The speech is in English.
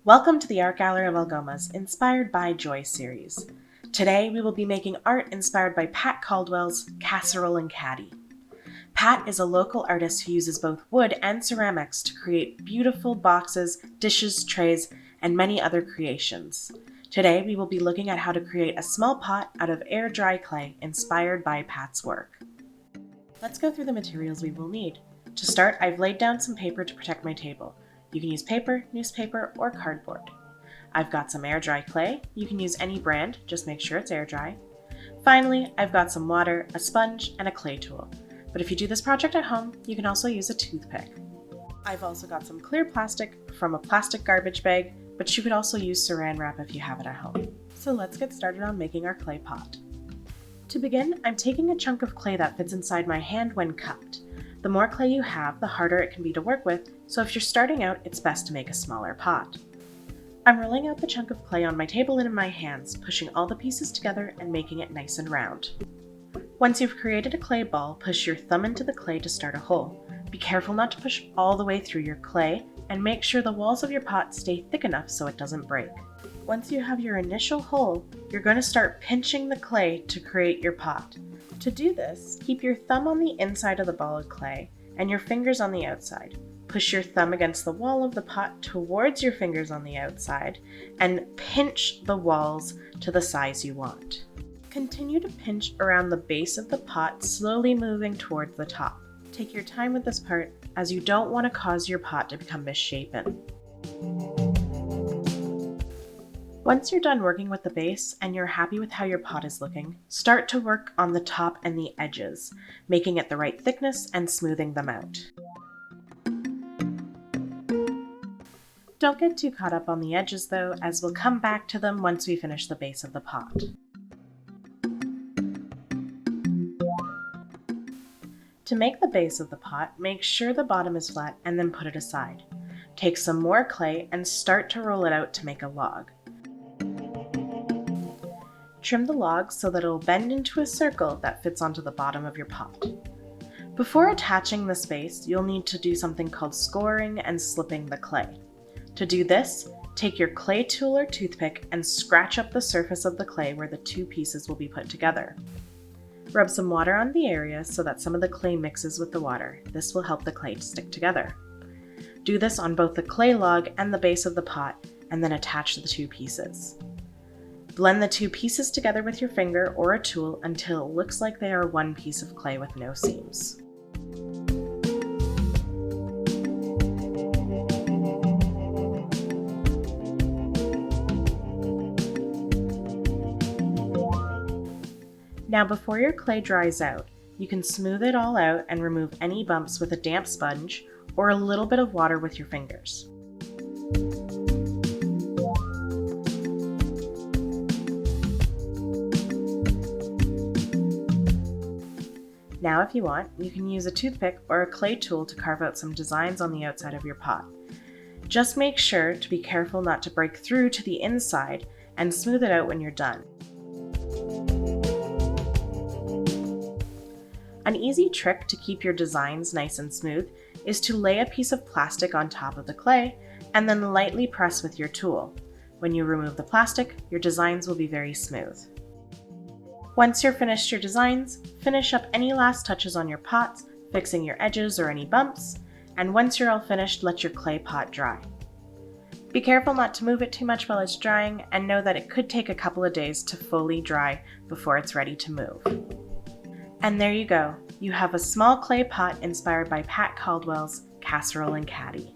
Welcome to the Art Gallery of Algoma's Inspired by Joy series. Today we will be making art inspired by Pat Caldwell's Casserole Caddy. Pat is a local artist who uses both wood and ceramics to create beautiful boxes, dishes, trays, and many other creations. Today we will be looking at how to create a small pot out of air-dry clay inspired by Pat's work. Let's go through the materials we will need. To start, I've laid down some paper to protect my table. You can use paper, newspaper, or cardboard. I've got some air dry clay. You can use any brand, just make sure it's air dry. Finally, I've got some water, a sponge, and a clay tool. But if you do this project at home, you can also use a toothpick. I've also got some clear plastic from a plastic garbage bag, but you could also use saran wrap if you have it at home. So let's get started on making our clay pot. To begin, I'm taking a chunk of clay that fits inside my hand when cupped. The more clay you have, the harder it can be to work with, so if you're starting out, it's best to make a smaller pot. I'm rolling out the chunk of clay on my table and in my hands, pushing all the pieces together and making it nice and round. Once you've created a clay ball, push your thumb into the clay to start a hole. Be careful not to push all the way through your clay, and make sure the walls of your pot stay thick enough so it doesn't break. Once you have your initial hole, you're going to start pinching the clay to create your pot. To do this, keep your thumb on the inside of the ball of clay and your fingers on the outside. Push your thumb against the wall of the pot towards your fingers on the outside and pinch the walls to the size you want. Continue to pinch around the base of the pot, slowly moving towards the top. Take your time with this part, as you don't want to cause your pot to become misshapen. Once you're done working with the base and you're happy with how your pot is looking, start to work on the top and the edges, making it the right thickness and smoothing them out. Don't get too caught up on the edges though, as we'll come back to them once we finish the base of the pot. To make the base of the pot, make sure the bottom is flat and then put it aside. Take some more clay and start to roll it out to make a log. Trim the log so that it will bend into a circle that fits onto the bottom of your pot. Before attaching this base, you'll need to do something called scoring and slipping the clay. To do this, take your clay tool or toothpick and scratch up the surface of the clay where the two pieces will be put together. Rub some water on the area so that some of the clay mixes with the water. This will help the clay to stick together. Do this on both the clay log and the base of the pot, and then attach the two pieces. Blend the two pieces together with your finger or a tool until it looks like they are one piece of clay with no seams. Now before your clay dries out, you can smooth it all out and remove any bumps with a damp sponge or a little bit of water with your fingers. Now if you want, you can use a toothpick or a clay tool to carve out some designs on the outside of your pot. Just make sure to be careful not to break through to the inside and smooth it out when you're done. An easy trick to keep your designs nice and smooth is to lay a piece of plastic on top of the clay and then lightly press with your tool. When you remove the plastic, your designs will be very smooth. Once you're finished your designs, finish up any last touches on your pots, fixing your edges or any bumps, and once you're all finished, let your clay pot dry. Be careful not to move it too much while it's drying, and know that it could take a couple of days to fully dry before it's ready to move. And there you go, you have a small clay pot inspired by Pat Caldwell's Casserole Caddy.